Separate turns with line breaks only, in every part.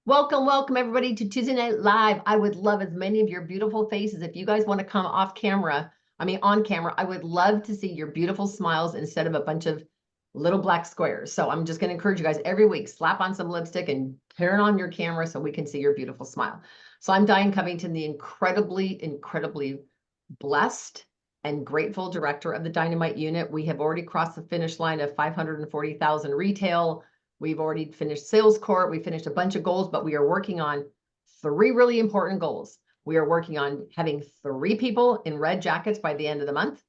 Welcome, welcome everybody to Tuesday Night Live. I would love as many of your beautiful faces. If you guys want to come off camera, on camera, I would love to see your beautiful smiles instead of a bunch of little black squares. So I'm just going to encourage you guys every week, slap on some lipstick and turn on your camera so we can see your beautiful smile. So I'm Diane Covington, the incredibly blessed and grateful director of the Dynamite Unit. We have already crossed the finish line of 540,000 retail. We've already finished sales court. We finished a bunch of goals, but we are working on 3 really important goals. We are working on having 3 people in red jackets by the end of the month.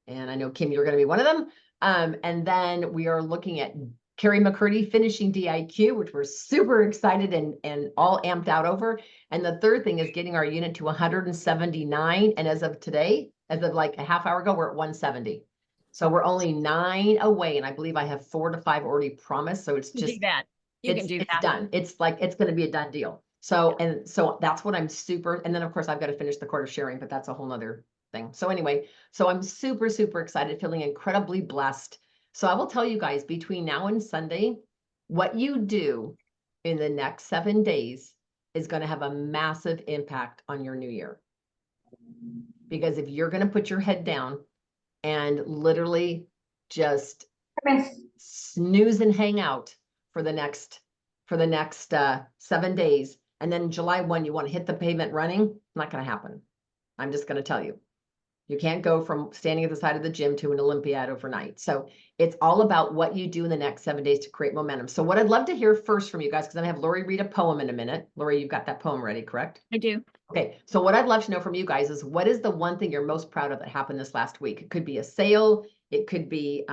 And I know, Kim, you're going to be one of them. And then we are looking at Carrie McCurdy finishing DIQ, which we're super excited and all amped out over. And the third thing is getting our unit to 179. And as of today, as of like a half hour ago, we're at 170. So we're only 9 away, and I believe I have 4 to 5 already promised. So it's just
that. It's
done. It's like it's going to be a done deal. So and so that's what I'm super. And then of course I've got to finish the quarter sharing, but that's a whole nother thing. So anyway, so I'm super excited, feeling incredibly blessed. So I will tell you guys between now and Sunday, what you do in the next 7 days is going to have a massive impact on your new year. Because if you're going to put your head down and literally just snooze and hang out for the next 7 days, and then July 1 you want to hit the pavement running, not going to happen. I'm just going to tell you, you can't go from standing at the side of the gym to an Olympiad overnight. So it's all about what you do in the next 7 days to create momentum. So what I'd love to hear first from you guys, because I'm going to have Lori read a poem in a minute. Lori, you've got that poem ready, correct?
I do.
Okay, so what I'd love to know from you guys is, what is the one thing you're most proud of that happened this last week? It could be a sale. It could be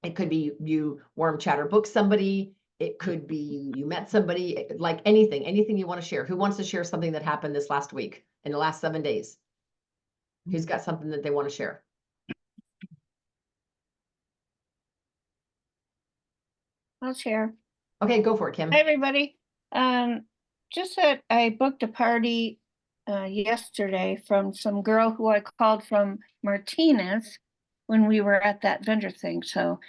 you warm chatter booked somebody. It could be you met somebody, like anything you want to share. Who wants to share something that happened this last week in the last 7 days? Who's got something that they want to share?
I'll share.
Okay, go for it, Kim.
Hi, everybody. Just that I booked a party yesterday from some girl who I called from Martinez when we were at that vendor thing. So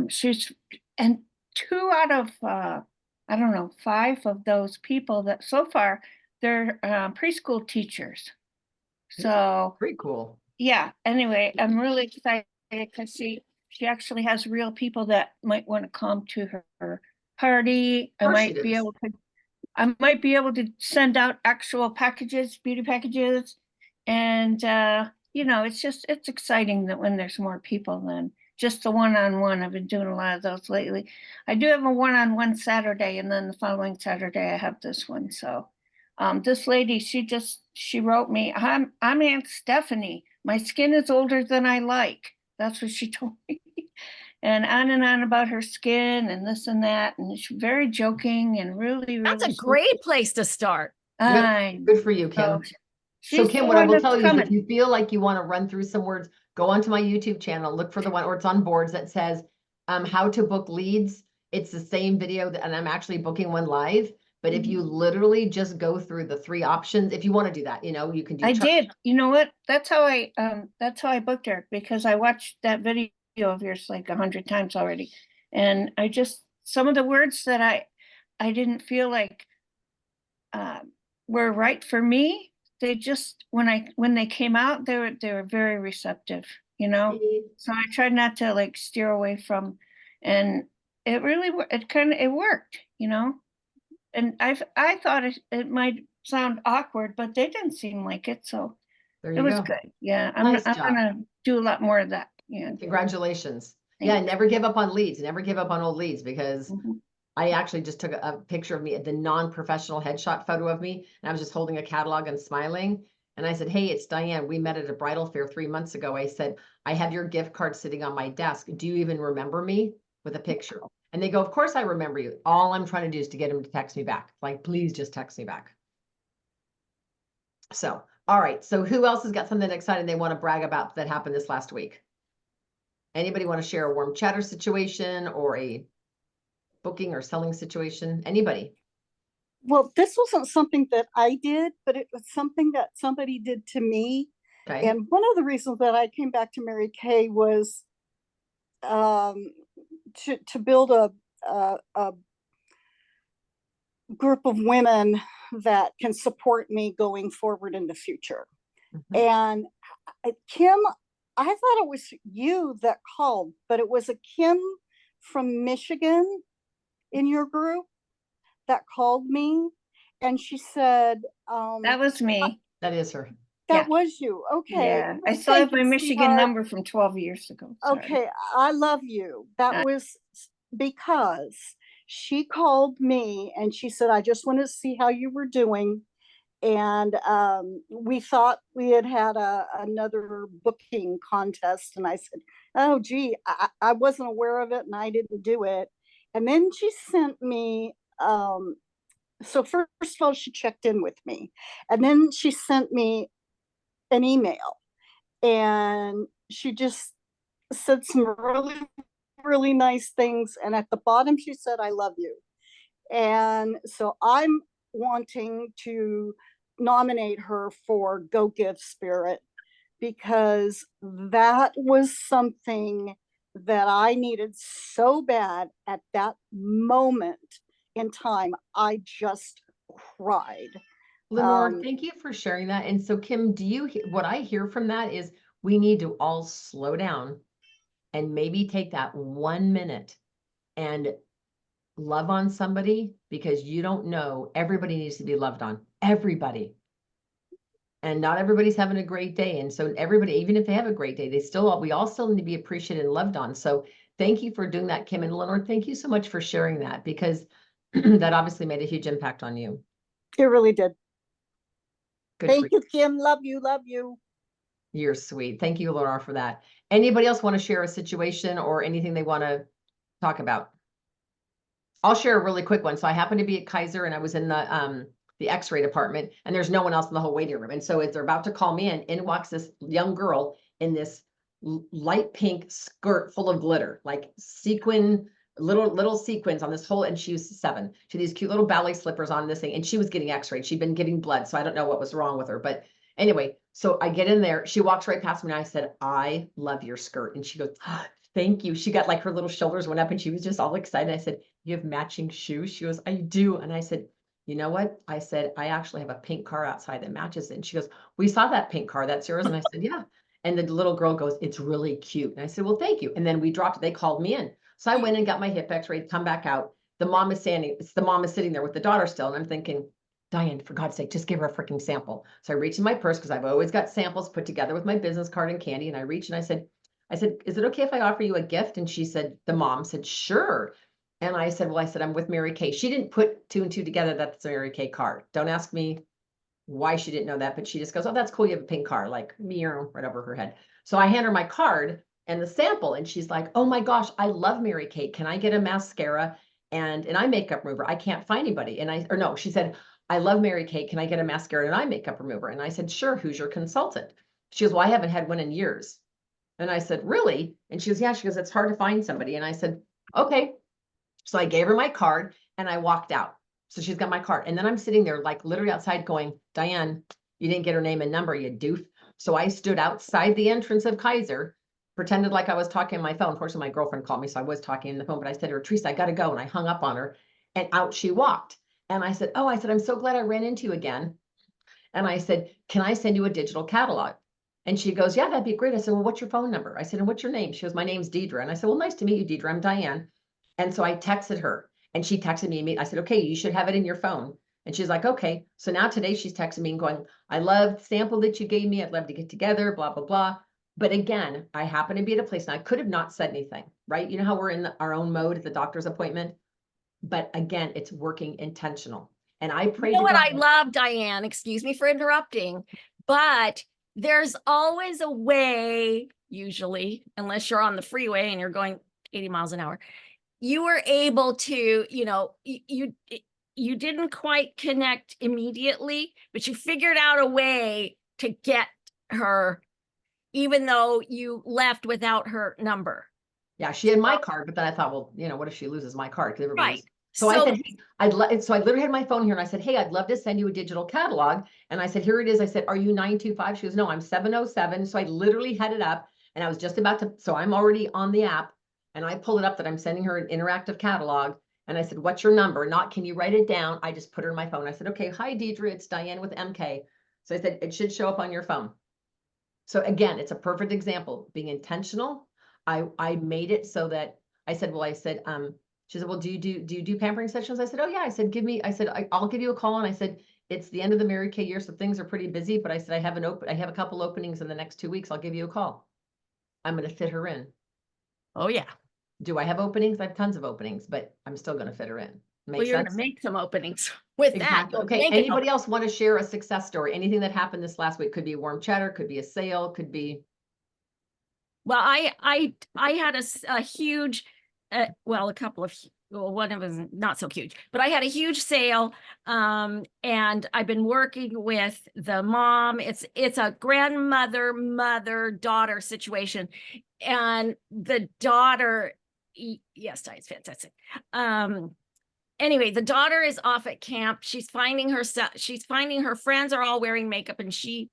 she's, and 2 out of, I don't know, 5 of those people that so far, they're preschool teachers. So
pretty cool.
Yeah, anyway, I'm really excited because she actually has real people that might want to come to her party. I might be able to send out actual packages, beauty packages. And it's exciting that when there's more people than just the one-on-one. I've been doing a lot of those lately. I do have a one-on-one Saturday, and then the following Saturday I have this one. So this lady, she wrote me, I'm Aunt Stephanie. My skin is older than I like. That's what she told me. And on about her skin and this and that. And she's very joking and really
That's a great place to start.
Good for you, Kim. So Kim, what I will tell you is, if you feel like you want to run through some words, go onto my YouTube channel, look for the one, or it's on boards, that says how to book leads. It's the same video and I'm actually booking one live. But if you literally just go through the 3 options, if you want to do that, you can do.
I did. You know what? That's how I booked her, because I watched that video of yours like 100 times already. And some of the words that I didn't feel like were right for me, they just, when they came out, they were very receptive, So I tried not to like steer away from, and it really, it worked, And I thought it might sound awkward, but they didn't seem like it, so it was good. Yeah, I'm gonna do a lot more of that. Yeah.
Congratulations. Yeah, never give up on leads. Never give up on old leads, because I actually just took a picture of me, the non-professional headshot photo of me, and I was just holding a catalog and smiling. And I said, hey, it's Diane. We met at a bridal fair 3 months ago. I said, I have your gift card sitting on my desk. Do you even remember me? With a picture. And they go, of course I remember you. All I'm trying to do is to get him to text me back. Like, please just text me back. So, all right. So who else has got something exciting they want to brag about that happened this last week? Anybody want to share a warm chatter situation or a booking or selling situation? Anybody?
Well, this wasn't something that I did, but it was something that somebody did to me. Okay. And one of the reasons that I came back to Mary Kay was to build group of women that can support me going forward in the future.
Mhm.
And Kim, I thought it was you that called, but it was a Kim from Michigan in your group that called me, and she said,
That was me.
That is her.
that
Yeah.
was you. Okay.
Yeah, I
Well,
still have
thank
my
you,
Michigan
sweetheart.
number from 12 years ago. Sorry.
Okay, I love you. That
Uh,
was because she called me and she said, I just wanted to see how you were doing. And we thought we had another booking contest. And I said, oh, gee, I wasn't aware of it and I didn't do it. And then she sent me, so first of all, she checked in with me. And then she sent me an email. And she just said some really, really nice things. And at the bottom, she said, I love you. And so I'm wanting to nominate her for Go Give Spirit, because that was something that I needed so bad at that moment in time. I just cried.
Lenore, thank you for sharing that. And so Kim, what I hear from that is we need to all slow down and maybe take that 1 minute and love on somebody, because you don't know, everybody needs to be loved on, everybody. And not everybody's having a great day. And so everybody, even if they have a great day, we all still need to be appreciated and loved on. So thank you for doing that, Kim. And Lenore, thank you so much for sharing that, because that obviously made a huge impact on you.
It really did.
Good.
Thank you, Kim. Love you. Love you.
You're sweet. Thank you, Lenore, for that. Anybody else want to share a situation or anything they want to talk about? I'll share a really quick one. So I happened to be at Kaiser and I was in the X-ray department, and there's no one else in the whole waiting room. And so as they're about to call me in walks this young girl in this light pink skirt full of glitter, like sequin, little sequins on this whole, and she was 7. She had these cute little ballet slippers on this thing, and she was getting X-rayed. She'd been giving blood, so I don't know what was wrong with her. But anyway, so I get in there. She walks right past me, and I said, I love your skirt. And she goes, oh, thank you. She got like her little shoulders went up, and she was just all excited. I said, you have matching shoes? She goes, I do. And I said, you know what? I said, I actually have a pink car outside that matches it. And she goes, we saw that pink car. That's yours? And I said, yeah. And the little girl goes, it's really cute. And I said, well, thank you. And then we dropped it. They called me in. So I went and got my hip x-ray, come back out. The mom is sitting there with the daughter still. And I'm thinking, Diane, for God's sake, just give her a freaking sample. So I reached in my purse, because I've always got samples put together with my business card and candy. And I reached and I said, is it okay if I offer you a gift? And she said, the mom said, sure. And I said, well, I'm with Mary Kay. She didn't put 2 and 2 together. That's a Mary Kay card. Don't ask me why she didn't know that, but she just goes, oh, that's cool. You have a pink card, like me, right over her head. So I hand her my card and the sample, and she's like, oh my gosh, I love Mary Kay. Can I get a mascara and an eye makeup remover? I can't find anybody. And she said, I love Mary Kay. Can I get a mascara and an eye makeup remover? And I said, sure. Who's your consultant? She goes, well, I haven't had one in years. And I said, really? And she goes, yeah. She goes, it's hard to find somebody. And I said, okay. So I gave her my card and I walked out. So she's got my card. And then I'm sitting there like literally outside going, Diane, you didn't get her name and number, you doof. So I stood outside the entrance of Kaiser, pretended like I was talking on my phone. Fortunately, my girlfriend called me, so I was talking on the phone, but I said to her, Teresa, I got to go. And I hung up on her, and out she walked. And I said, I'm so glad I ran into you again. And I said, can I send you a digital catalog? And she goes, yeah, that'd be great. I said, well, what's your phone number? I said, and what's your name? She goes, my name's Deidre. And I said, well, nice to meet you, Deidre. I'm Diane. And so I texted her, and she texted me. I said, okay, you should have it in your phone. And she's like, okay. So now today she's texting me and going, I love the sample that you gave me. I'd love to get together, blah, blah, blah. But again, I happen to be at a place, and I could have not said anything, right? You know how we're in our own mode at the doctor's appointment? But again, it's working intentional. And I prayed.
You know what I love, Diane, excuse me for interrupting, but there's always a way, usually, unless you're on the freeway and you're going 80 miles an hour, you were able to, you didn't quite connect immediately, but you figured out a way to get her, even though you left without her number.
Yeah, she had my card, but then I thought, well, what if she loses my card? Because
right.
So I said, hey, so I literally had my phone here, and I said, hey, I'd love to send you a digital catalog. And I said, here it is. I said, are you 925? She goes, no, I'm 707. So I literally had it up, and I was just about to, so I'm already on the app, and I pulled it up that I'm sending her an interactive catalog. And I said, what's your number? Not, can you write it down? I just put her in my phone. I said, okay, hi, Deidre, it's Diane with MK. So I said, it should show up on your phone. So again, it's a perfect example, being intentional. I made it so that I said, she said, well, do you do pampering sessions? I said, oh yeah. I said, I'll give you a call. And I said, it's the end of the Mary Kay year, so things are pretty busy, but I said, I have a couple openings in the next 2 weeks. I'll give you a call. I'm going to fit her in.
Oh yeah.
Do I have openings? I have tons of openings, but I'm still going to fit her in.
Well, you're going to make some openings with that.
Exactly. Okay. Anybody else want to share a success story? Anything that happened this last week? Could be a warm cheddar, could be a sale, could be.
Well, I had a huge, well, a couple of, well, one of them was not so huge, but I had a huge sale. And I've been working with the mom. It's a grandmother, mother, daughter situation. And the daughter, yes, it's fantastic. Anyway, the daughter is off at camp. She's finding her friends are all wearing makeup and she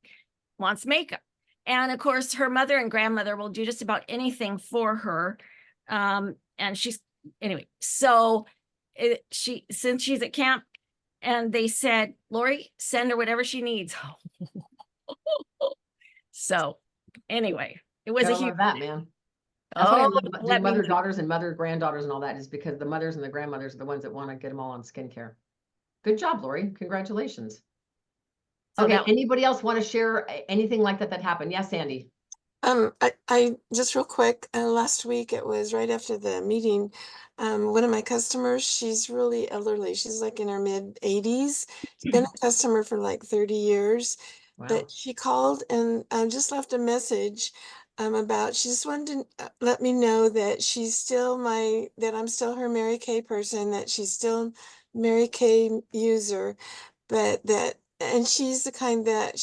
wants makeup. And of course, her mother and grandmother will do just about anything for her. And anyway, so since she's at camp, and they said, Lori, send her whatever she needs. So anyway, it was a huge
that, man. That's why I love mother daughters and mother granddaughters and all that, is because the mothers and the grandmothers are the ones that want to get them all on skincare. Good job, Lori. Congratulations. So okay, anybody else want to share anything like that happened? Yes, Sandy.
I just real quick, last week, it was right after the meeting, one of my customers, she's really elderly. She's like in her mid 80s. She's been a customer for like 30 years. Wow. But she called and just left a message about, she just wanted to let me know that she's still that I'm still her Mary Kay person, that she's still Mary Kay user, but and she's the kind that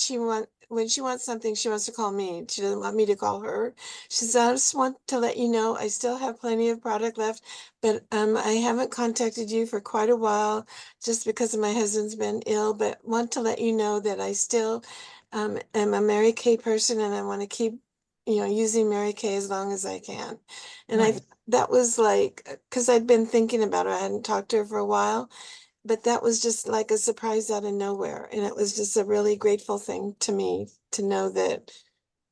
when she wants something, she wants to call me. She doesn't want me to call her. She says, I just want to let you know I still have plenty of product left, but I haven't contacted you for quite a while just because my husband's been ill, but want to let you know that I still am a Mary Kay person and I want to keep using Mary Kay as long as I can. And nice. That was like, because I'd been thinking about her. I hadn't talked to her for a while. But that was just like a surprise out of nowhere. And it was just a really grateful thing to me to know that,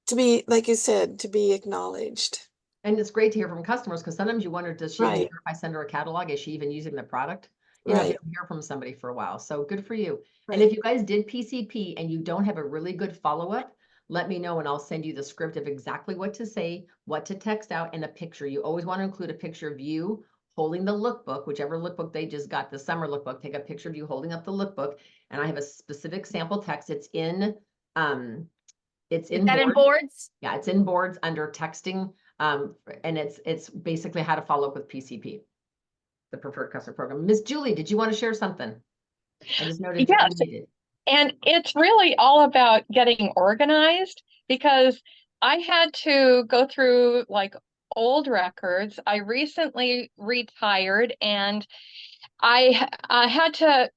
to be, like you said, to be acknowledged.
And it's great to hear from customers, because sometimes you wonder, does she hear if I send her a catalog? Is she even using the product? You know, if you don't hear from somebody for a while. So good for you. Right. And if you guys did PCP and you don't have a really good follow-up, let me know and I'll send you the script of exactly what to say, what to text out, and a picture. You always want to include a picture of you holding the lookbook, whichever lookbook they just got, the summer lookbook. Take a picture of you holding up the lookbook, and I have a specific sample text. It's in
boards.
Yeah, it's in boards under texting, and it's basically how to follow up with PCP, the preferred customer program. Miss Julie, did you want to share something? I just noticed.
Yes, and it's really all about getting organized, because I had to go through like old records. I recently retired and I had to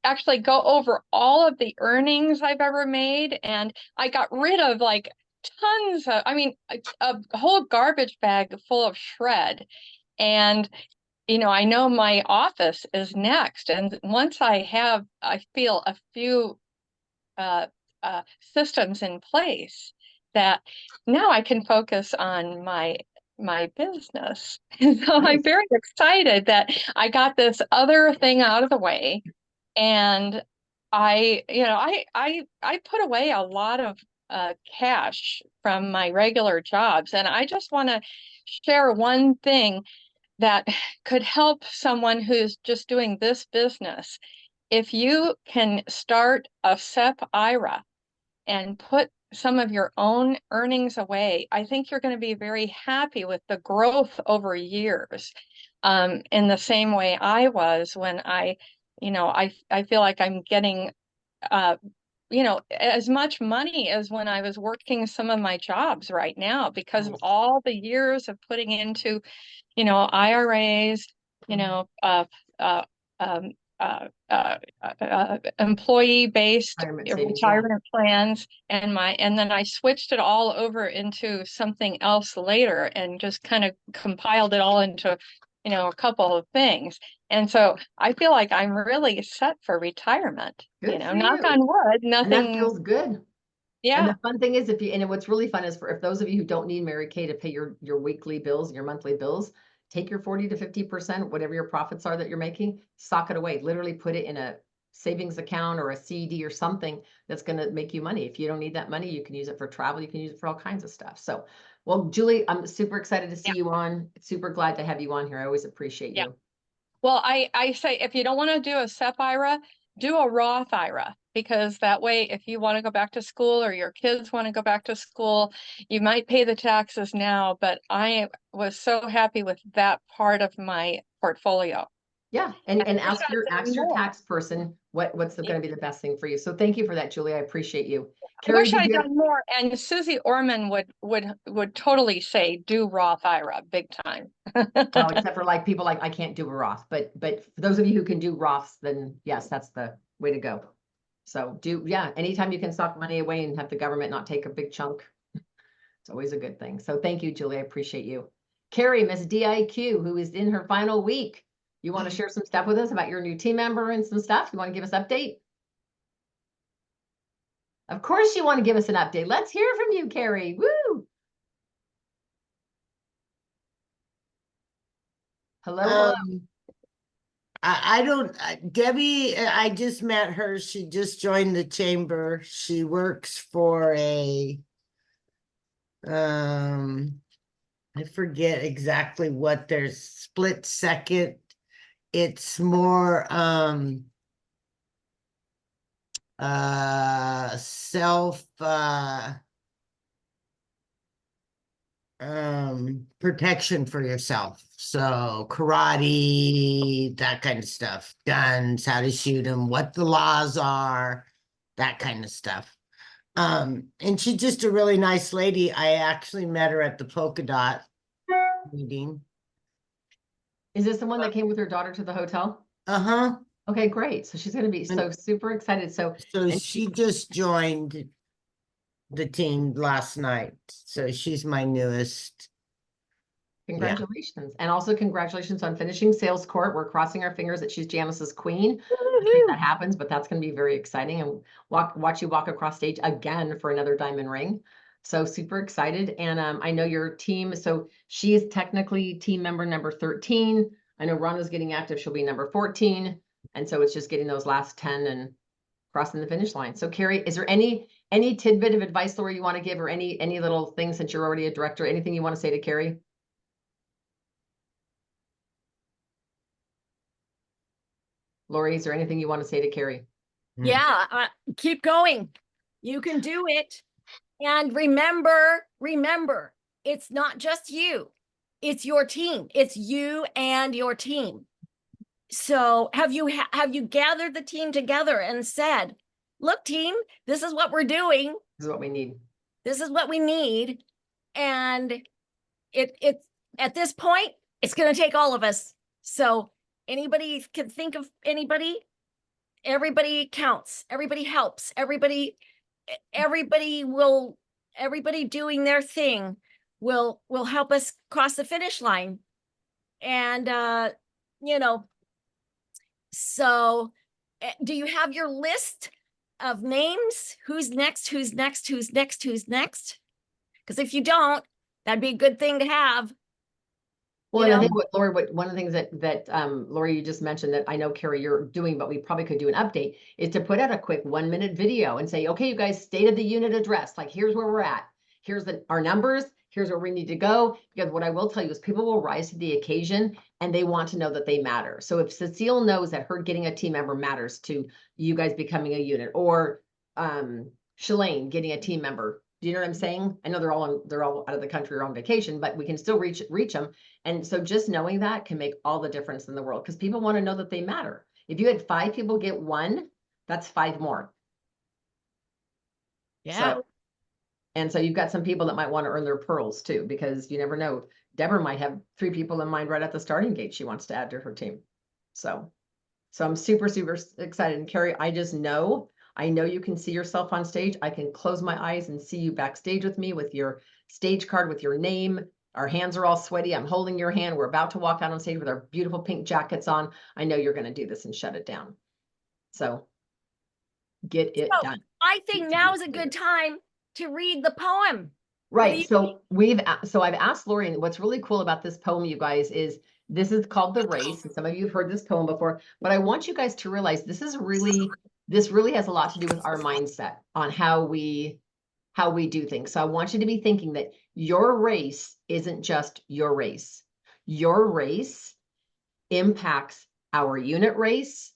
actually go over all of the earnings I've ever made, and I got rid of like tons of, a whole garbage bag full of shred. And I know my office is next, and once I feel a few systems in place, that now I can focus on my business. And so nice. I'm very excited that I got this other thing out of the way. And I put away a lot of cash from my regular jobs. And I just want to share one thing that could help someone who's just doing this business. If you can start a SEP IRA and put some of your own earnings away, I think you're going to be very happy with the growth over years. In the same way I was when I feel like I'm getting, as much money as when I was working some of my jobs right now, because of all the years of putting into, IRAs, employee-based retirement plans, and then I switched it all over into something else later and just kind of compiled it all into a couple of things. And so I feel like I'm really set for retirement,
Good for
knock
you.
on wood,
And that
nothing.
feels good. And
Yeah.
the fun thing is and what's really fun is if those of you who don't need Mary Kay to pay your weekly bills and your monthly bills, take your 40 to 50%, whatever your profits are that you're making, sock it away, literally put it in a savings account or a CD or something that's going to make you money. If you don't need that money, you can use it for travel. You can use it for all kinds of stuff. So, well, Julie, I'm super excited to see you on. Super glad to have you on here. I always appreciate you.
Well, I say, if you don't want to do a SEP IRA, do a Roth IRA, because that way, if you want to go back to school or your kids want to go back to school, you might pay the taxes now, but I was so happy with that part of my portfolio.
Yeah, and
I wish
ask
I'd
your
done more.
tax person what's going to be the best thing for you. So thank you for that, Julie. I appreciate you.
I
Carrie,
wish I'd done more. And Susie Orman would totally say, do Roth IRA big time.
well, except for like people like I can't do a Roth, but for those of you who can do Roths, then yes, that's the way to go. So anytime you can sock money away and have the government not take a big chunk, it's always a good thing. So thank you, Julie. I appreciate you. Carrie, Miss DIQ, who is in her final week. You want to share some stuff with us about your new team member and some stuff? You want to give us update? Of course you want to give us an update. Let's hear from you, Carrie. Woo! Hello.
I don't, Debbie, I just met her. She just joined the chamber. She works for I forget exactly what their split second. It's more, self, protection for yourself. So karate, that kind of stuff, guns, how to shoot them, what the laws are, that kind of stuff. And she's just a really nice lady. I actually met her at the polka dot meeting.
Is this the one that came with her daughter to the hotel?
Uh-huh.
Okay, great. So she's going to be so super excited. So
she just joined the team last night. So she's my newest.
Congratulations. And also congratulations on finishing sales court. We're crossing our fingers that she's Janice's queen. That happens, but that's going to be very exciting. And watch you walk across stage again for another diamond ring. So super excited. And I know your team, so she is technically team member number 13. I know Rhonda's getting active. She'll be number 14. And so it's just getting those last 10 and crossing the finish line. So Carrie, is there any tidbit of advice, Lori, you want to give, or any little thing, since you're already a director, anything you want to say to Carrie? Lori, is there anything you want to say to Carrie?
Yeah, keep going. You can do it. And remember, it's not just you. It's your team. It's you and your team. So have you gathered the team together and said, look, team, this is what we're doing.
This is what we need.
This is what we need. And it's at this point, it's going to take all of us. So anybody can think of anybody, everybody counts, everybody helps, everybody doing their thing will help us cross the finish line. And so do you have your list of names? Who's next? Because if you don't, that'd be a good thing to have.
Well, and I think one of the things that Lori, you just mentioned that I know, Carrie, you're doing, but we probably could do an update, is to put out a quick 1-minute video and say, okay, you guys, state of the unit address, like here's where we're at. Here's our numbers. Here's where we need to go. Because what I will tell you is people will rise to the occasion and they want to know that they matter. So if Cecile knows that her getting a team member matters to you guys becoming a unit, or Shalane getting a team member, do you know what I'm saying? I know they're all out of the country or on vacation, but we can still reach them. And so just knowing that can make all the difference in the world, because people want to know that they matter. If you had 5 people get 1, that's 5 more.
Yeah.
So you've got some people that might want to earn their pearls too, because you never know. Deborah might have 3 people in mind right at the starting gate she wants to add to her team. So I'm super, super excited. And Carrie, I know you can see yourself on stage. I can close my eyes and see you backstage with me with your stage card, with your name. Our hands are all sweaty. I'm holding your hand. We're about to walk out on stage with our beautiful pink jackets on. I know you're going to do this and shut it down. So get it
So
done.
I think now is a good time to read the poem.
Right. So I've asked Lori, and what's really cool about this poem, you guys, is this is called The Race. And some of you have heard this poem before, but I want you guys to realize this really has a lot to do with our mindset on how we do things. So I want you to be thinking that your race isn't just your race. Your race impacts our unit race,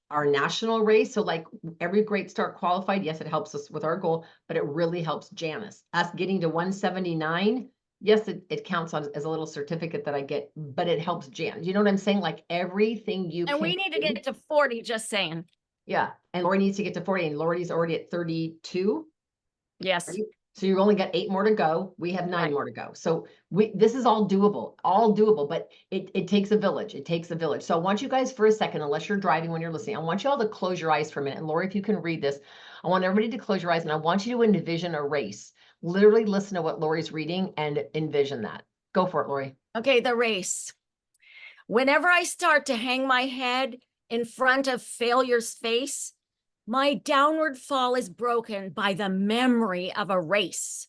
our national race. So like every great start qualified, yes, it helps us with our goal, but it really helps Janice. Us getting to 179, yes, it counts as a little certificate that I get, but it helps Jan. You know what I'm saying? Like everything you
And
can
we need to
do.
get to 40, just saying.
Yeah. And Lori needs to get to 40, and Lori's already at 32.
Yes.
Right? So you only got 8 more to go. We have 9
Right.
more to go. So this is all doable, but it takes a village. It takes a village. So I want you guys for a second, unless you're driving when you're listening, I want you all to close your eyes for a minute. And Lori, if you can read this, I want everybody to close your eyes, and I want you to envision a race. Literally listen to what Lori's reading and envision that. Go for it, Lori.
Okay, the race. Whenever I start to hang my head in front of failure's face, my downward fall is broken by the memory of a race.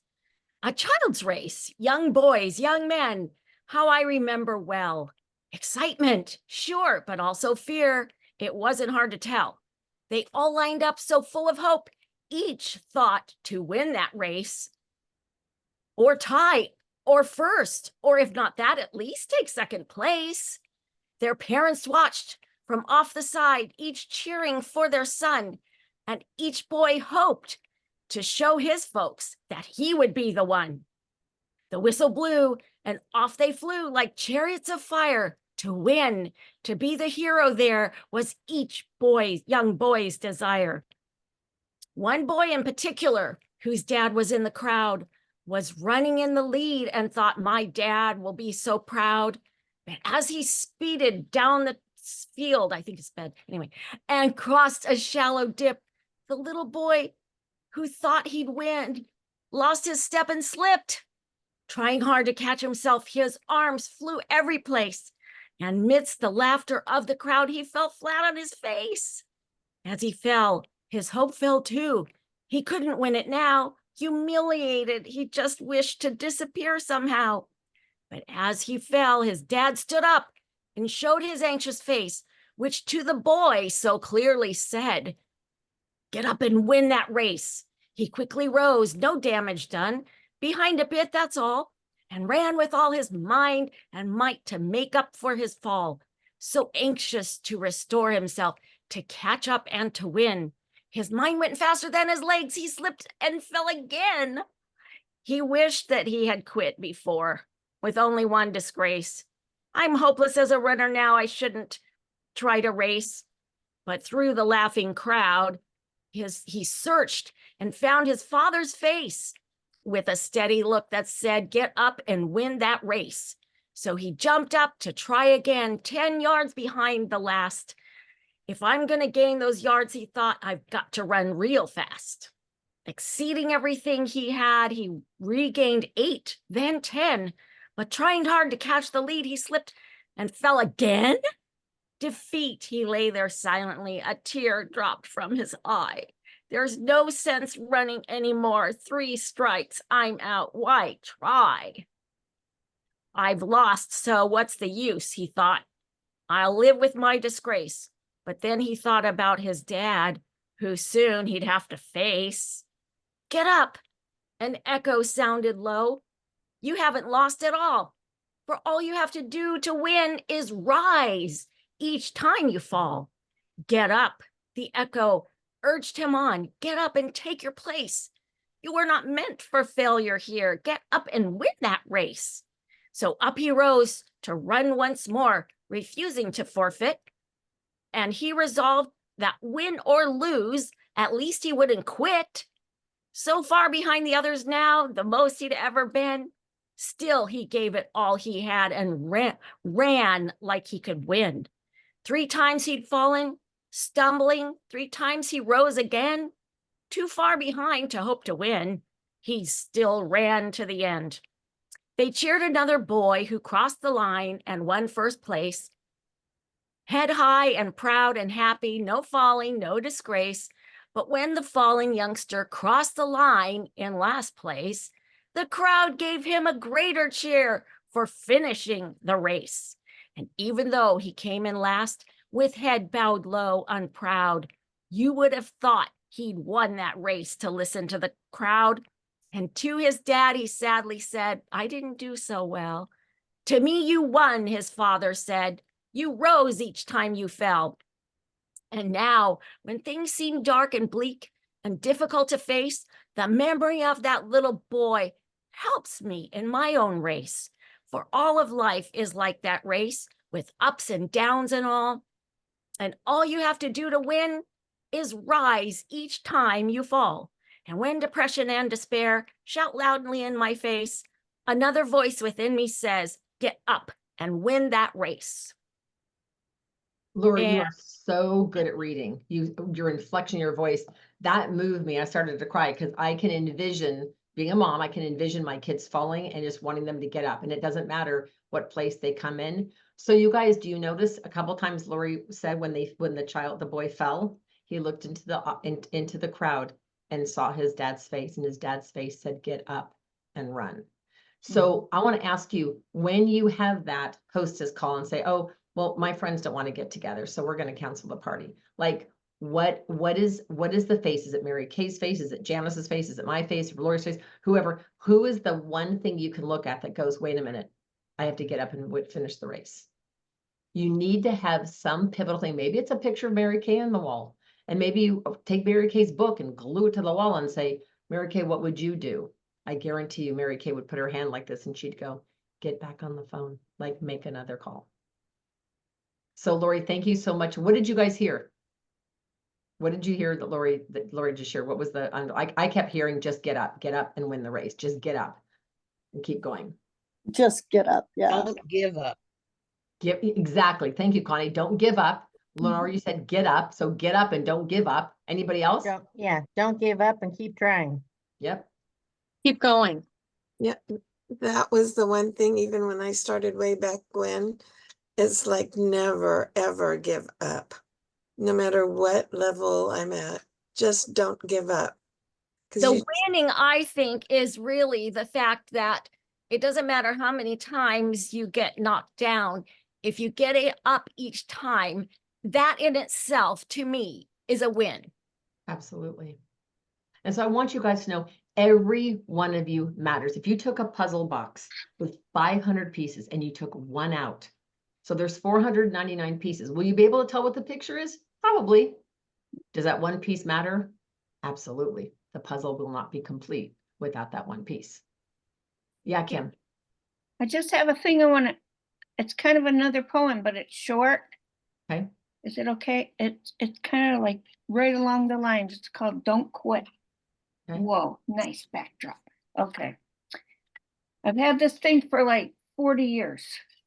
A child's race, young boys, young men, how I remember well. Excitement, sure, but also fear. It wasn't hard to tell. They all lined up so full of hope, each thought to win that race. Or tie, or first, or if not that, at least take second place. Their parents watched from off the side, each cheering for their son, and each boy hoped to show his folks that he would be the one. The whistle blew, and off they flew like chariots of fire to win, to be the hero there was each young boy's desire. One boy in particular, whose dad was in the crowd, was running in the lead and thought, my dad will be so proud. But as he speeded down the field, I think it's bed anyway, and crossed a shallow dip, the little boy who thought he'd win lost his step and slipped. Trying hard to catch himself, his arms flew every place, and midst the laughter of the crowd, he fell flat on his face. As he fell, his hope fell too. He couldn't win it now. Humiliated, he just wished to disappear somehow. But as he fell, his dad stood up and showed his anxious face, which to the boy so clearly said, get up and win that race. He quickly rose, no damage done, behind a bit, that's all, and ran with all his mind and might to make up for his fall, so anxious to restore himself, to catch up and to win. His mind went faster than his legs. He slipped and fell again. He wished that he had quit before, with only one disgrace. I'm hopeless as a runner now. I shouldn't try to race. But through the laughing crowd, he searched and found his father's face with a steady look that said, get up and win that race. So he jumped up to try again, 10 yards behind the last. If I'm going to gain those yards, he thought, I've got to run real fast. Exceeding everything he had, he regained 8, then 10. But trying hard to catch the lead, he slipped and fell again. Defeat, he lay there silently, a tear dropped from his eye. There's no sense running anymore. 3 strikes, I'm out. Why try? I've lost, so what's the use, he thought. I'll live with my disgrace. But then he thought about his dad, who soon he'd have to face. Get up, an echo sounded low. You haven't lost at all, for all you have to do to win is rise each time you fall. Get up, the echo urged him on. Get up and take your place. You were not meant for failure here. Get up and win that race. So up he rose to run once more, refusing to forfeit. And he resolved that win or lose, at least he wouldn't quit. So far behind the others now, the most he'd ever been. Still, he gave it all he had and ran like he could win. 3 times he'd fallen, stumbling. 3 times he rose again. Too far behind to hope to win. He still ran to the end. They cheered another boy who crossed the line and won first place. Head high and proud and happy, no falling, no disgrace. But when the falling youngster crossed the line in last place, the crowd gave him a greater cheer for finishing the race. And even though he came in last, with head bowed low, unproud, you would have thought he'd won that race to listen to the crowd. And to his dad, he sadly said, I didn't do so well. To me, you won, his father said. You rose each time you fell. And now, when things seem dark and bleak and difficult to face, the memory of that little boy helps me in my own race. For all of life is like that race, with ups and downs and all. And all you have to do to win is rise each time you fall. And when depression and despair shout loudly in my face, another voice within me says, get up and win that race.
Lori, you are so good at reading. Your inflection, your voice, that moved me. I started to cry because I can envision, being a mom, I can envision my kids falling and just wanting them to get up. And it doesn't matter what place they come in. So you guys, do you notice a couple times Lori said when the boy fell, he looked into the crowd and saw his dad's face, and his dad's face said, get up and run. So I want to ask you, when you have that hostess call and say, oh, well, my friends don't want to get together, so we're going to cancel the party. Like, what is the face? Is it Mary Kay's face? Is it Janice's face? Is it my face? Lori's face? Whoever, who is the one thing you can look at that goes, wait a minute, I have to get up and finish the race. You need to have some pivotal thing. Maybe it's a picture of Mary Kay on the wall. And maybe you take Mary Kay's book and glue it to the wall and say, Mary Kay, what would you do? I guarantee you Mary Kay would put her hand like this and she'd go, get back on the phone, like make another call. So Lori, thank you so much. What did you guys hear? What did you hear that Lori just shared? What was I kept hearing, just get up and win the race. Just get up and keep going.
Just get up. Yeah.
Don't give up.
Exactly. Thank you, Connie. Don't give up. Lori, you said get up. So get up and don't give up. Anybody else?
Don't give up and keep trying.
Yep.
Keep going.
Yeah, that was the one thing, even when I started way back when, it's like never, ever give up. No matter what level I'm at, just don't give up.
The winning, I think, is really the fact that it doesn't matter how many times you get knocked down. If you get it up each time, that in itself, to me, is a win.
Absolutely. And so I want you guys to know, every one of you matters. If you took a puzzle box with 500 pieces and you took one out, so there's 499 pieces. Will you be able to tell what the picture is? Probably. Does that one piece matter? Absolutely. The puzzle will not be complete without that one piece. Yeah, Kim.
I just have a thing I want to, it's kind of another poem, but it's short.
Okay.
Is it okay? It's kind of like right along the lines. It's called Don't Quit.
Okay.
Whoa, nice backdrop. Okay. I've had this thing for like 40 years.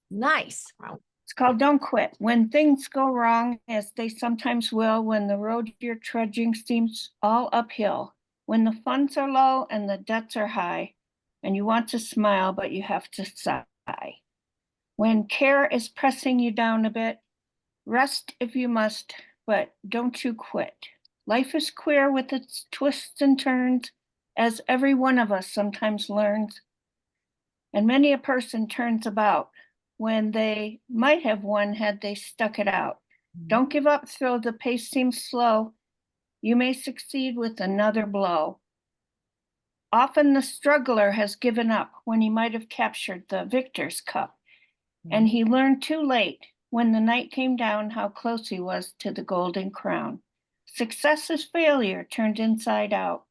Nice.
Wow.
It's called Don't Quit. When things go wrong, as they sometimes will, when the road you're trudging seems all uphill, when the funds are low and the debts are high, and you want to smile, but you have to sigh. When care is pressing you down a bit, rest if you must, but don't you quit. Life is queer with its twists and turns, as every one of us sometimes learns. And many a person turns about when they might have won had they stuck it out. Don't give up though the pace seems slow. You may succeed with another blow. Often the struggler has given up when he might have captured the victor's cup. And he learned too late when the night came down how close he was to the golden crown. Success is failure turned inside out.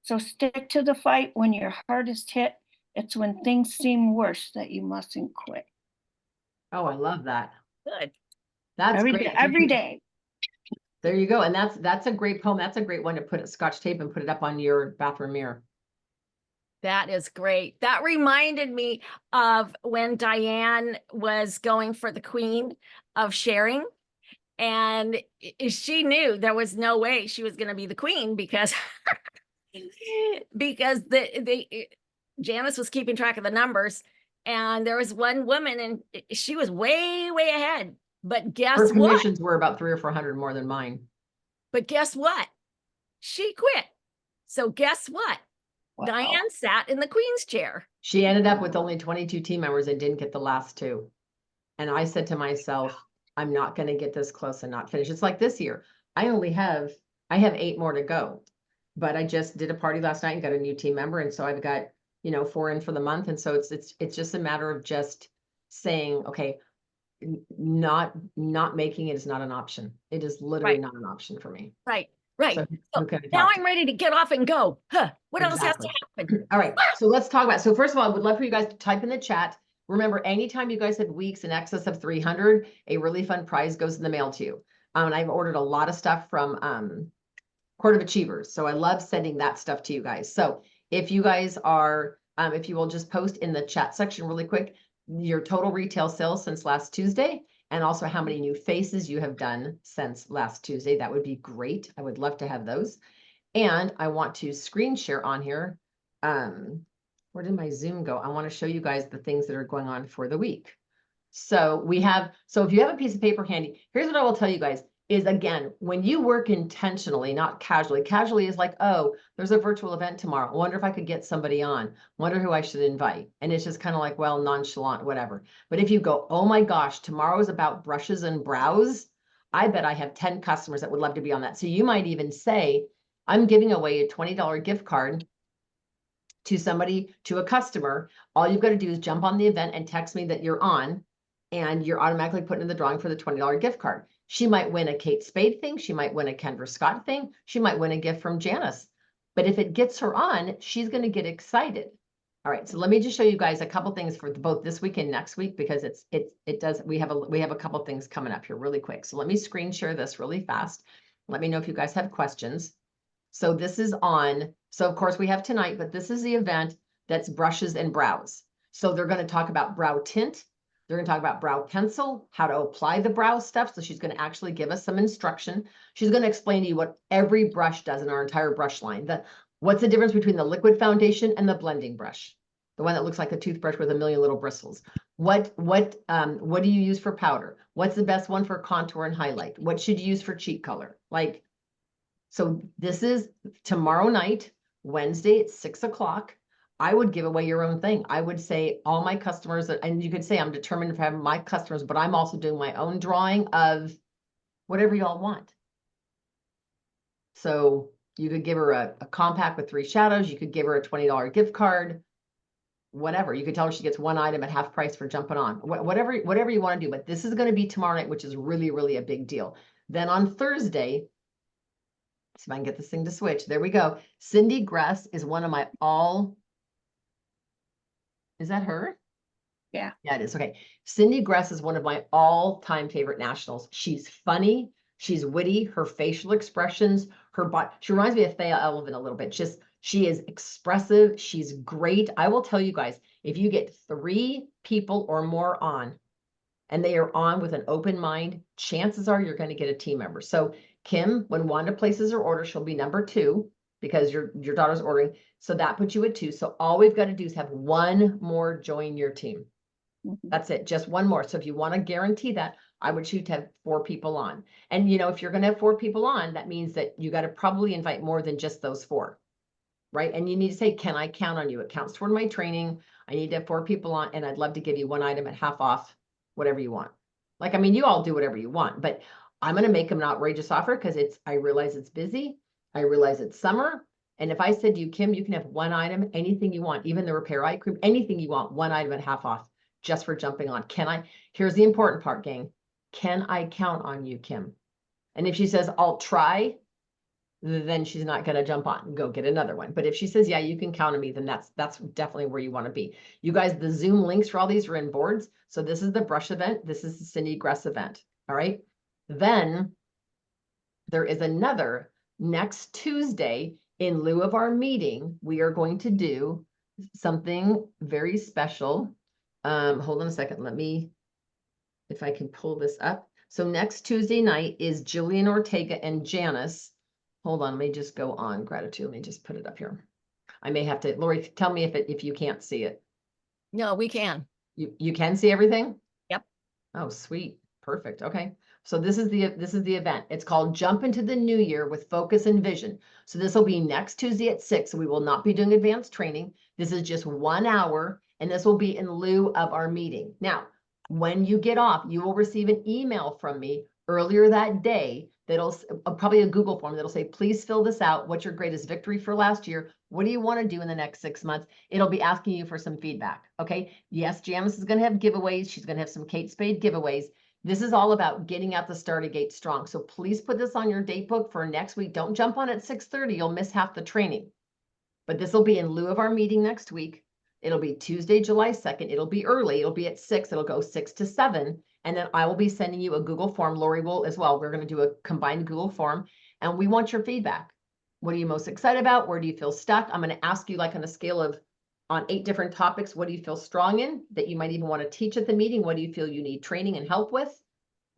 So stick to the fight when your heart is hit. It's when things seem worse that you mustn't quit.
Oh, I love that.
Good.
That's great.
Every day.
There you go. And that's a great poem. That's a great one to put a Scotch tape and put it up on your bathroom mirror.
That is great. That reminded me of when Diane was going for the Queen of Sharing. And she knew there was no way she was going to be the queen because Janice was keeping track of the numbers, and there was one woman, and she was way, way ahead. But guess
Her
what?
commissions were about 300 or 400 more than mine.
But guess what? She quit. So guess what?
Wow.
Diane sat in the queen's chair.
She ended up with only 22 team members and didn't get the last 2. And I said to myself, I'm not going to get this close and not finish. It's like this year. I have 8 more to go, but I just did a party last night and got a new team member. And so I've got, 4 in for the month. And so it's just a matter of just saying, okay, not making it is not an option. It is literally
Right.
not an option for me.
Right. Right.
So
So
who can I
now
talk
I'm
to?
ready to get off and go. Huh. What else has
Exactly.
to happen?
All right, so let's talk about, so first of all, I would love for you guys to type in the chat. Remember, anytime you guys have weeks in excess of 300, a really fun prize goes in the mail to you. And I've ordered a lot of stuff from Court of Achievers. So I love sending that stuff to you guys. So if you guys are, if you will just post in the chat section really quick, your total retail sales since last Tuesday, and also how many new faces you have done since last Tuesday, that would be great. I would love to have those. And I want to screen share on here. Where did my Zoom go? I want to show you guys the things that are going on for the week. So if you have a piece of paper handy, here's what I will tell you guys is, again, when you work intentionally, not casually. Casually is like, oh, there's a virtual event tomorrow. I wonder if I could get somebody on. Wonder who I should invite. And it's just kind of like, well, nonchalant, whatever. But if you go, oh my gosh, tomorrow is about brushes and brows, I bet I have 10 customers that would love to be on that. So you might even say, I'm giving away a $20 gift card to a customer. All you've got to do is jump on the event and text me that you're on, and you're automatically put in the drawing for the $20 gift card. She might win a Kate Spade thing. She might win a Kendra Scott thing. She might win a gift from Janice. But if it gets her on, she's going to get excited. All right, so let me just show you guys a couple things for both this week and next week, because we have a couple things coming up here really quick. So let me screen share this really fast. Let me know if you guys have questions. So this is so of course we have tonight, but this is the event that's brushes and brows. So they're going to talk about brow tint. They're going to talk about brow pencil, how to apply the brow stuff. So she's going to actually give us some instruction. She's going to explain to you what every brush does in our entire brush line. What's the difference between the liquid foundation and the blending brush? The one that looks like a toothbrush with a million little bristles. What do you use for powder? What's the best one for contour and highlight? What should you use for cheek color? So this is tomorrow night, Wednesday at 6 o'clock. I would give away your own thing. I would say all my customers, and you could say I'm determined to have my customers, but I'm also doing my own drawing of whatever y'all want. So you could give her a compact with 3 shadows. You could give her a $20 gift card, whatever. You could tell her she gets 1 item at half price for jumping on, whatever you want to do. But this is going to be tomorrow night, which is really, really a big deal. Then on Thursday, see if I can get this thing to switch. There we go. Cindy Gress is one of my is that her?
Yeah.
Yeah, it is. Okay. Cindy Gress is one of my all-time favorite nationals. She's funny. She's witty. Her facial expressions, she reminds me of Thea Elvin a little bit. She is expressive. She's great. I will tell you guys, if you get 3 people or more on, and they are on with an open mind, chances are you're going to get a team member. So Kim, when Wanda places her order, she'll be number 2 because your daughter's ordering. So that puts you at 2. So all we've got to do is have 1 more join your team. That's it, just 1 more. So if you want to guarantee that, I would shoot to have 4 people on. And if you're going to have 4 people on, that means that you got to probably invite more than just those 4, right? And you need to say, can I count on you? It counts toward my training. I need to have 4 people on, and I'd love to give you 1 item at half off, whatever you want. You all do whatever you want, but I'm going to make them an outrageous offer because I realize it's busy. I realize it's summer. And if I said to you, Kim, you can have 1 item, anything you want, even the repair eye cream, anything you want, 1 item at half off just for jumping on. Here's the important part, gang. Can I count on you, Kim? And if she says, I'll try, then she's not going to jump on and go get another one. But if she says, yeah, you can count on me, then that's definitely where you want to be. You guys, the Zoom links for all these are in boards. So this is the brush event. This is the Cindy Gress event. All right. Then there is another next Tuesday. In lieu of our meeting, we are going to do something very special. Hold on a second. If I can pull this up. So next Tuesday night is Jillian Ortega and Janice. Hold on, let me just go on gratitude. Let me just put it up here. I may have to, Lori, tell me if you can't see it.
No, we can.
You can see everything?
Yep.
Oh, sweet. Perfect. Okay. So this is the event. It's called Jump into the New Year with Focus and Vision. So this will be next Tuesday at 6. So we will not be doing advanced training. This is just 1 hour, and this will be in lieu of our meeting. Now, when you get off, you will receive an email from me earlier that day that'll probably a Google form that'll say, please fill this out. What's your greatest victory for last year? What do you want to do in the next 6 months? It'll be asking you for some feedback. Okay. Yes, Janice is going to have giveaways. She's going to have some Kate Spade giveaways. This is all about getting out the starting gate strong. So please put this on your date book for next week. Don't jump on at 6:30. You'll miss half the training. But this will be in lieu of our meeting next week. It'll be Tuesday, July 2nd. It'll be early. It'll be at 6. It'll go 6 to 7. And then I will be sending you a Google form. Lori will as well. We're going to do a combined Google form. And we want your feedback. What are you most excited about? Where do you feel stuck? I'm going to ask you, like on a scale of on 8 different topics, what do you feel strong in that you might even want to teach at the meeting? What do you feel you need training and help with?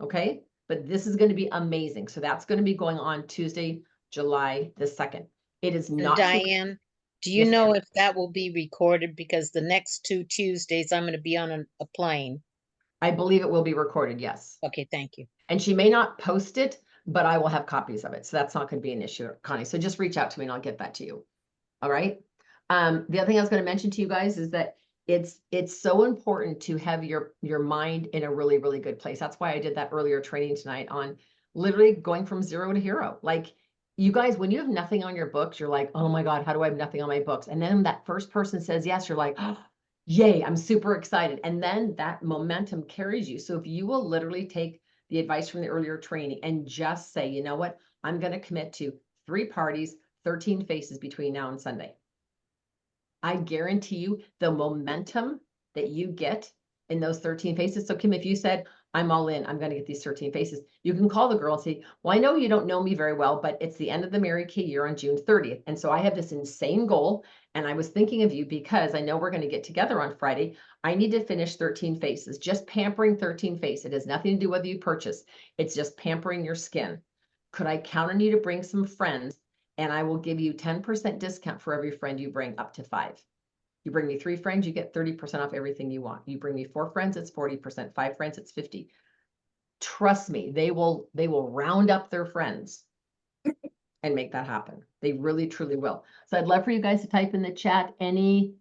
Okay. But this is going to be amazing. So that's going to be going on Tuesday, July the 2nd. It is
And
not.
Diane, do you
Yes,
know
ma'am.
if that will be recorded? Because the next 2 Tuesdays, I'm going to be on a plane.
I believe it will be recorded. Yes.
Okay, thank you.
And she may not post it, but I will have copies of it. So that's not going to be an issue, Connie. So just reach out to me and I'll get that to you. All right. The other thing I was going to mention to you guys is that it's so important to have your mind in a really, really good place. That's why I did that earlier training tonight on literally going from 0 to hero. Like you guys, when you have nothing on your books, you're like, oh my God, how do I have nothing on my books? And then that first person says yes, you're like, oh, yay, I'm super excited. And then that momentum carries you. So if you will literally take the advice from the earlier training and just say, you know what, I'm going to commit to 3 parties, 13 faces between now and Sunday. I guarantee you the momentum that you get in those 13 faces. So Kim, if you said, I'm all in, I'm going to get these 13 faces, you can call the girl and say, well, I know you don't know me very well, but it's the end of the Mary Kay year on June 30th. And so I have this insane goal. And I was thinking of you because I know we're going to get together on Friday. I need to finish 13 faces, just pampering 13 faces. It has nothing to do with whether you purchase. It's just pampering your skin. Could I count on you to bring some friends? And I will give you 10% discount for every friend you bring up to 5. You bring me 3 friends, you get 30% off everything you want. You bring me 4 friends, it's 40%. 5 friends, it's 50. Trust me, they will round up their friends and make that happen. They really, truly will. So I'd love for you guys to type in the chat any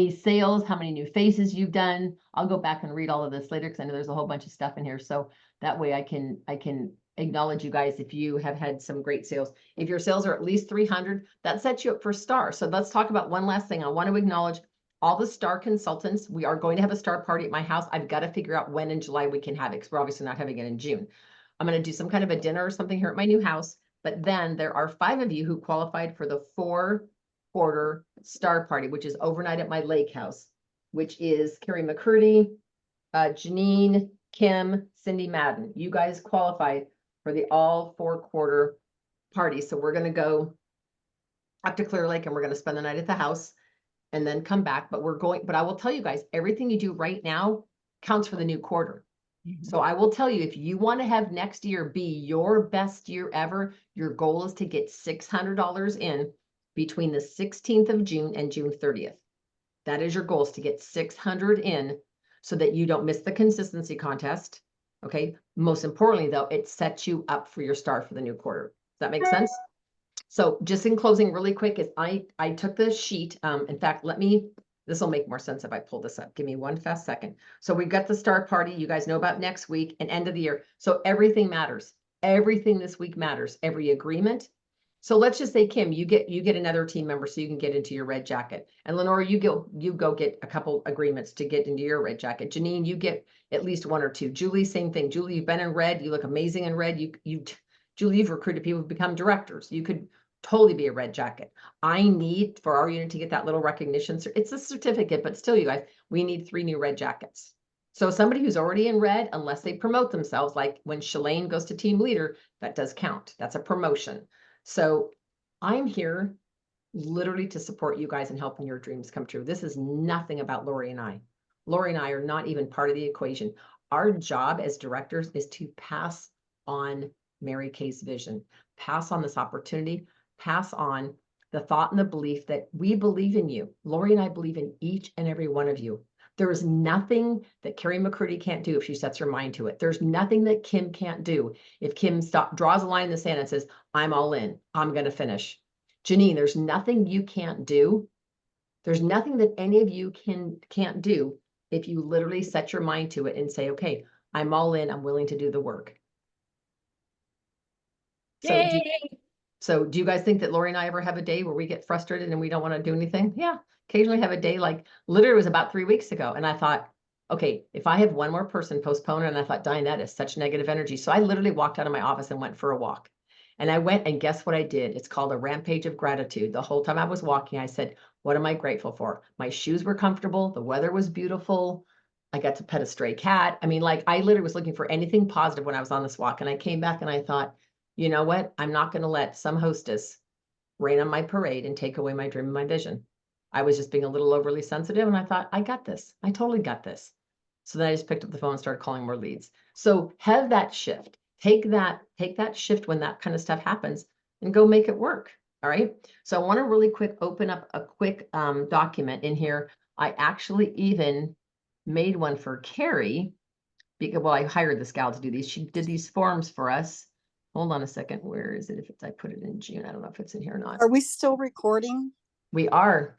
sales, how many new faces you've done. I'll go back and read all of this later because I know there's a whole bunch of stuff in here. So that way I can acknowledge you guys if you have had some great sales. If your sales are at least 300, that sets you up for star. So let's talk about one last thing. I want to acknowledge all the star consultants. We are going to have a star party at my house. I've got to figure out when in July we can have it because we're obviously not having it in June. I'm going to do some kind of a dinner or something here at my new house. But then there are 5 of you who qualified for the 4-quarter star party, which is overnight at my lake house, which is Carrie McCurdy, Janine, Kim, Cindy Madden. You guys qualified for the all 4-quarter party. So we're going to go up to Clear Lake and we're going to spend the night at the house and then come back. But I will tell you guys, everything you do right now counts for the new quarter. So I will tell you, if you want to have next year be your best year ever, your goal is to get $600 in between the 16th of June and June 30th. That is your goal, is to get 600 in so that you don't miss the consistency contest. Okay. Most importantly, though, it sets you up for your star for the new quarter. Does that make sense? So just in closing really quick is I took the sheet. In fact, this will make more sense if I pull this up. Give me one fast second. So we've got the star party. You guys know about next week and end of the year. So everything matters. Everything this week matters. Every agreement. So let's just say, Kim, you get another team member so you can get into your red jacket. And Lenora, you go get a couple agreements to get into your red jacket. Janine, you get at least 1 or 2. Julie, same thing. Julie, you've been in red. You look amazing in red. Julie, you've recruited people who've become directors. You could totally be a red jacket. I need for our unit to get that little recognition. It's a certificate, but still, you guys, we need 3 new red jackets. So somebody who's already in red, unless they promote themselves, like when Shalane goes to team leader, that does count. That's a promotion. So I'm here literally to support you guys in helping your dreams come true. This is nothing about Lori and I. Lori and I are not even part of the equation. Our job as directors is to pass on Mary Kay's vision, pass on this opportunity, pass on the thought and the belief that we believe in you. Lori and I believe in each and every one of you. There is nothing that Carrie McCurdy can't do if she sets her mind to it. There's nothing that Kim can't do if Kim draws a line in the sand and says, I'm all in, I'm going to finish. Janine, there's nothing you can't do. There's nothing that any of you can't do if you literally set your mind to it and say, okay, I'm all in, I'm willing to do the work. So do you guys think that Lori and I ever have a day where we get frustrated and we don't want to do anything? Yeah, occasionally have a day, like literally it was about 3 weeks ago. And I thought, okay, if I have one more person postpone it, and I thought, Diane, that is such negative energy. So I literally walked out of my office and went for a walk. And I went, and guess what I did? It's called a rampage of gratitude. The whole time I was walking, I said, what am I grateful for? My shoes were comfortable. The weather was beautiful. I got to pet a stray cat. I mean, like I literally was looking for anything positive when I was on this walk. And I came back and I thought, you know what? I'm not going to let some hostess rain on my parade and take away my dream and my vision. I was just being a little overly sensitive, and I thought, I got this. I totally got this. So then I just picked up the phone and started calling more leads. So have that shift. Take that shift when that kind of stuff happens and go make it work. All right. So I want to really quick open up a quick document in here. I actually even made one for Carrie because, well, I hired this gal to do these. She did these forms for us. Hold on a second. Where is it? If it's, I put it in June. I don't know if it's in here or not.
Are we still recording?
We are.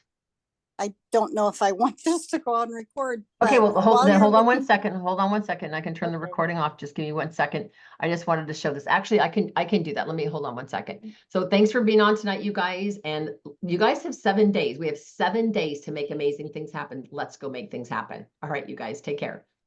I don't know if I want this to go on record.
Okay, well, hold on one
looking-
second. Hold on one second. I can turn the
Okay.
recording off. Just give me 1 second. I just wanted to show this. Actually, I can do that. Let me hold on 1 second. So thanks for being on tonight, you guys. And you guys have 7 days. We have 7 days to make amazing things happen. Let's go make things happen. All right, you guys, take care.